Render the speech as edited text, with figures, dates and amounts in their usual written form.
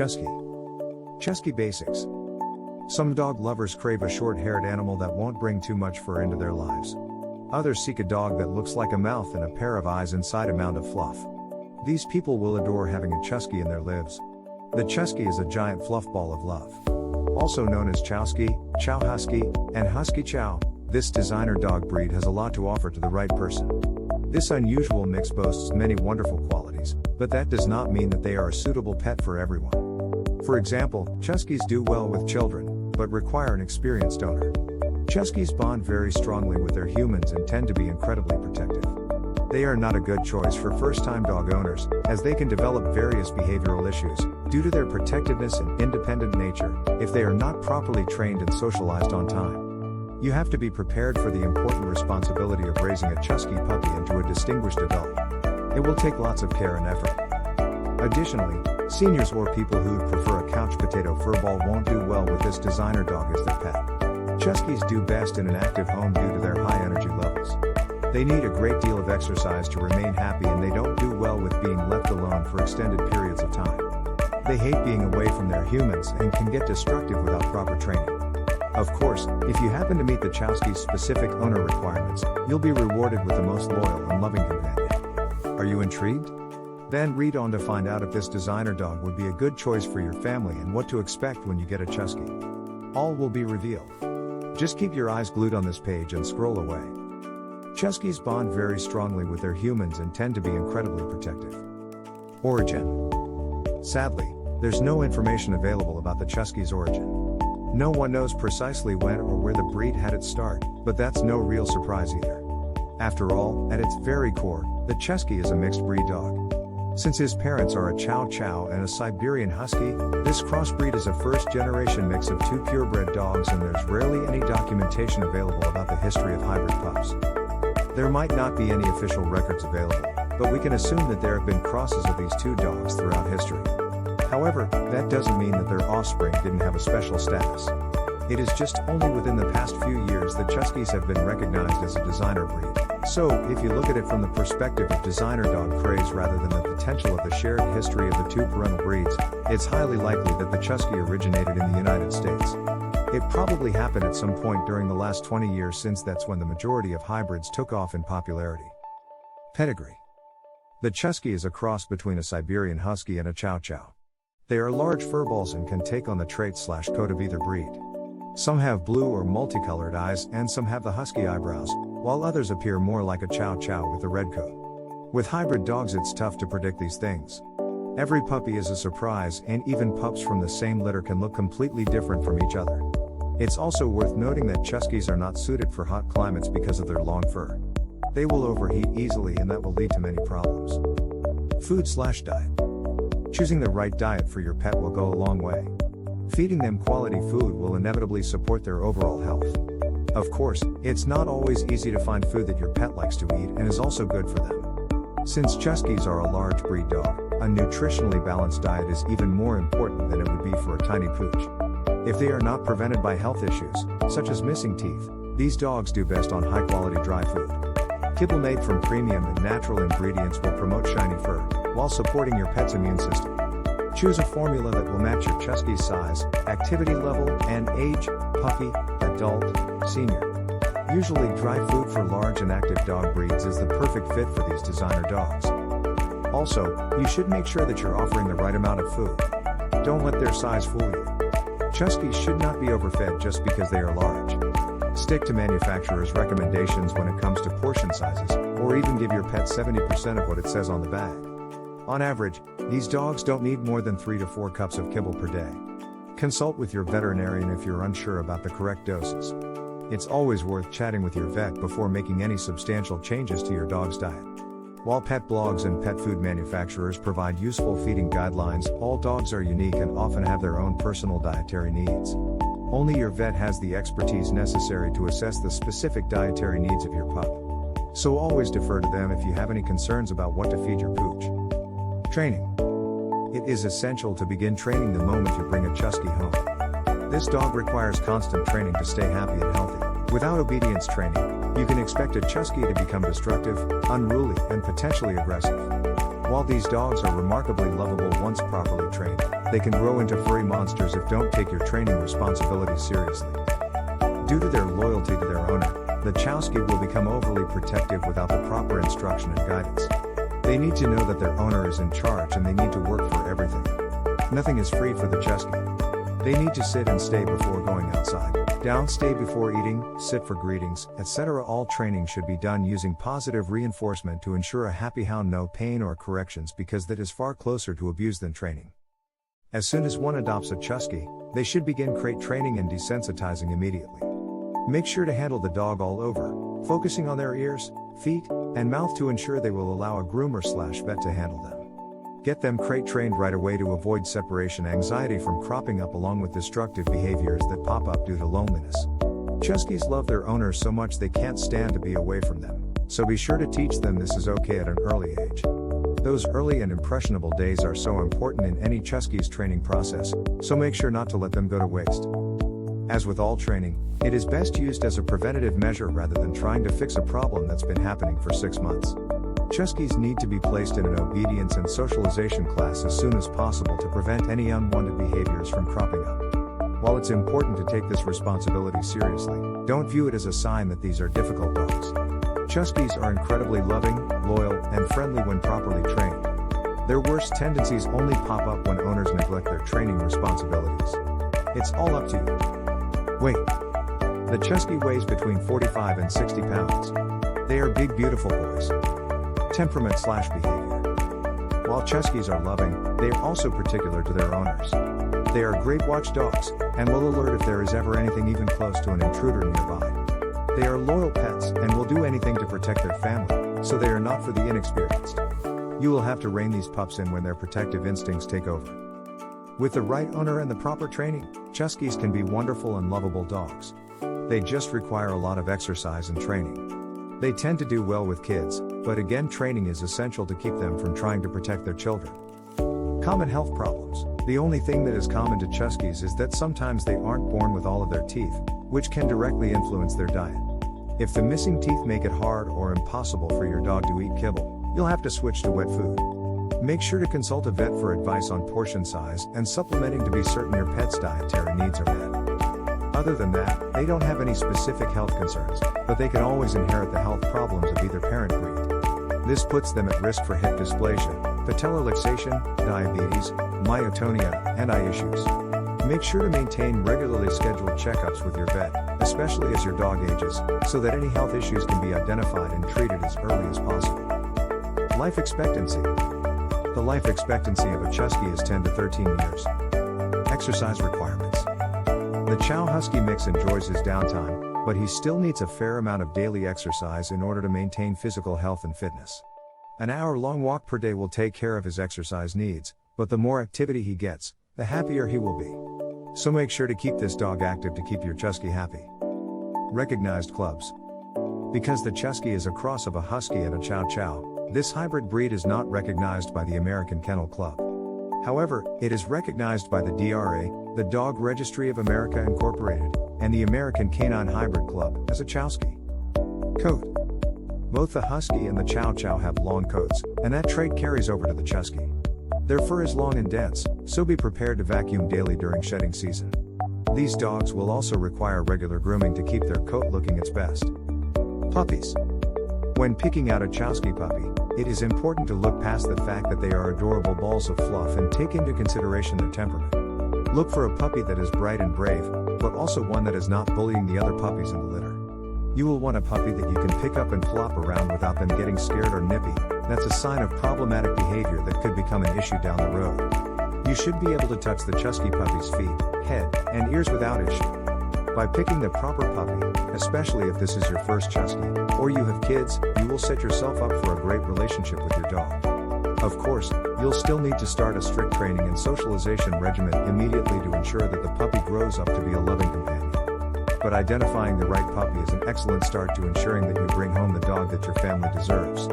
Chusky. Chusky Basics. Some dog lovers crave a short-haired animal that won't bring too much fur into their lives. Others seek a dog that looks like a mouth and a pair of eyes inside a mound of fluff. These people will adore having a Chusky in their lives. The Chusky is a giant fluff ball of love. Also known as Chowski, Chow Husky, and Husky Chow, this designer dog breed has a lot to offer to the right person. This unusual mix boasts many wonderful qualities, but that does not mean that they are a suitable pet for everyone. For example, Chuskies do well with children, but require an experienced owner. Chuskies bond very strongly with their humans and tend to be incredibly protective. They are not a good choice for first-time dog owners, as they can develop various behavioral issues, due to their protectiveness and independent nature, if they are not properly trained and socialized on time. You have to be prepared for the important responsibility of raising a Chusky puppy into a distinguished adult. It will take lots of care and effort. Additionally, seniors or people who prefer a couch potato furball won't do well with this designer dog as their pet. Chuskies do best in an active home due to their high energy levels. They need a great deal of exercise to remain happy, and they don't do well with being left alone for extended periods of time. They hate being away from their humans and can get destructive without proper training. Of course, if you happen to meet the Chowski's specific owner requirements, you'll be rewarded with the most loyal and loving companion. Are you intrigued? Then read on to find out if this designer dog would be a good choice for your family and what to expect when you get a Chusky. All will be revealed. Just keep your eyes glued on this page and scroll away. Chuskies bond very strongly with their humans and tend to be incredibly protective. Origin. Sadly, there's no information available about the Chusky's origin. No one knows precisely when or where the breed had its start, but that's no real surprise either. After all, at its very core, the Chusky is a mixed breed dog. Since his parents are a Chow Chow and a Siberian Husky, this crossbreed is a first-generation mix of two purebred dogs, and there's rarely any documentation available about the history of hybrid pups. There might not be any official records available, but we can assume that there have been crosses of these two dogs throughout history. However, that doesn't mean that their offspring didn't have a special status. It is just only within the past few years that Chuskies have been recognized as a designer breed. So, if you look at it from the perspective of designer dog craze rather than the potential of the shared history of the two parental breeds, it's highly likely that the Chusky originated in the United States. It probably happened at some point during the last 20 years, since that's when the majority of hybrids took off in popularity. Pedigree. The Chusky is a cross between a Siberian Husky and a Chow Chow. They are large furballs and can take on the traits/coat of either breed. Some have blue or multicolored eyes, and some have the husky eyebrows, while others appear more like a Chow Chow with a red coat. With hybrid dogs, it's tough to predict these things. Every puppy is a surprise, and even pups from the same litter can look completely different from each other. It's also worth noting that Chuskies are not suited for hot climates because of their long fur. They will overheat easily, and that will lead to many problems. Food/diet. Choosing the right diet for your pet will go a long way. Feeding them quality food will inevitably support their overall health. Of course, it's not always easy to find food that your pet likes to eat and is also good for them. Since Chuskies are a large breed dog, a nutritionally balanced diet is even more important than it would be for a tiny pooch. If they are not prevented by health issues, such as missing teeth, these dogs do best on high-quality dry food. Kibble made from premium and natural ingredients will promote shiny fur, while supporting your pet's immune system. Choose a formula that will match your Chusky's size, activity level, and age: puppy, adult, senior. Usually dry food for large and active dog breeds is the perfect fit for these designer dogs. Also, you should make sure that you're offering the right amount of food. Don't let their size fool you. Chuskies should not be overfed just because they are large. Stick to manufacturer's recommendations when it comes to portion sizes, or even give your pet 70% of what it says on the bag. On average, these dogs don't need more than 3 to 4 cups of kibble per day. Consult with your veterinarian if you're unsure about the correct doses. It's always worth chatting with your vet before making any substantial changes to your dog's diet. While pet blogs and pet food manufacturers provide useful feeding guidelines, all dogs are unique and often have their own personal dietary needs. Only your vet has the expertise necessary to assess the specific dietary needs of your pup. So always defer to them if you have any concerns about what to feed your pooch. Training. It is essential to begin training the moment you bring a Chusky home. This dog requires constant training to stay happy and healthy. Without obedience training, you can expect a Chusky to become destructive, unruly, and potentially aggressive. While these dogs are remarkably lovable once properly trained, they can grow into furry monsters if don't take your training responsibilities seriously. Due to their loyalty to their owner, the Chusky will become overly protective without the proper instruction and guidance. They need to know that their owner is in charge and they need to work for everything. Nothing is free for the Chusky. They need to sit and stay before going outside, down, stay before eating, sit for greetings, etc. All training should be done using positive reinforcement to ensure a happy hound, no pain or corrections, because that is far closer to abuse than training. As soon as one adopts a Chusky, they should begin crate training and desensitizing immediately. Make sure to handle the dog all over, focusing on their ears, feet, and mouth to ensure they will allow a groomer/vet to handle them. Get them crate trained right away to avoid separation anxiety from cropping up, along with destructive behaviors that pop up due to loneliness. Chuskies love their owners so much they can't stand to be away from them, so be sure to teach them this is okay at an early age. Those early and impressionable days are so important in any Chusky's training process, so make sure not to let them go to waste. As with all training, it is best used as a preventative measure rather than trying to fix a problem that's been happening for 6 months. Chuskies need to be placed in an obedience and socialization class as soon as possible to prevent any unwanted behaviors from cropping up. While it's important to take this responsibility seriously, don't view it as a sign that these are difficult dogs. Chuskies are incredibly loving, loyal, and friendly when properly trained. Their worst tendencies only pop up when owners neglect their training responsibilities. It's all up to you. Weight. The Chusky weighs between 45 and 60 pounds. They are big, beautiful boys. Temperament/behavior. While Chuskies are loving, they are also particular to their owners. They are great watchdogs, and will alert if there is ever anything even close to an intruder nearby. They are loyal pets, and will do anything to protect their family, so they are not for the inexperienced. You will have to rein these pups in when their protective instincts take over. With the right owner and the proper training, Chuskies can be wonderful and lovable dogs. They just require a lot of exercise and training. They tend to do well with kids, but again, training is essential to keep them from trying to protect their children. Common health problems. The only thing that is common to Chuskies is that sometimes they aren't born with all of their teeth, which can directly influence their diet. If the missing teeth make it hard or impossible for your dog to eat kibble, you'll have to switch to wet food. Make sure to consult a vet for advice on portion size and supplementing to be certain your pet's dietary needs are met. Other than that, they don't have any specific health concerns, but they can always inherit the health problems of either parent breed. This puts them at risk for hip dysplasia, patellar luxation, diabetes, myotonia, and eye issues. Make sure to maintain regularly scheduled checkups with your vet, especially as your dog ages, so that any health issues can be identified and treated as early as possible. Life expectancy. The life expectancy of a Chusky is 10 to 13 years. Exercise requirements. The Chow Husky mix enjoys his downtime, but he still needs a fair amount of daily exercise in order to maintain physical health and fitness. An hour-long walk per day will take care of his exercise needs, but the more activity he gets, the happier he will be. So make sure to keep this dog active to keep your Chusky happy. Recognized clubs. Because the Chusky is a cross of a Husky and a Chow Chow, this hybrid breed is not recognized by the American Kennel Club. However, it is recognized by the DRA, the Dog Registry of America Incorporated, and the American Canine Hybrid Club, as a Chusky. Coat. Both the Husky and the Chow Chow have long coats, and that trait carries over to the Chusky. Their fur is long and dense, so be prepared to vacuum daily during shedding season. These dogs will also require regular grooming to keep their coat looking its best. Puppies. When picking out a Chusky puppy, it is important to look past the fact that they are adorable balls of fluff and take into consideration their temperament. Look for a puppy that is bright and brave, but also one that is not bullying the other puppies in the litter. You will want a puppy that you can pick up and flop around without them getting scared or nippy. That's a sign of problematic behavior that could become an issue down the road. You should be able to touch the Chusky puppy's feet, head, and ears without issue. By picking the proper puppy, especially if this is your first Chusky, or you have kids, you will set yourself up for a great relationship with your dog. Of course, you'll still need to start a strict training and socialization regimen immediately to ensure that the puppy grows up to be a loving companion. But identifying the right puppy is an excellent start to ensuring that you bring home the dog that your family deserves.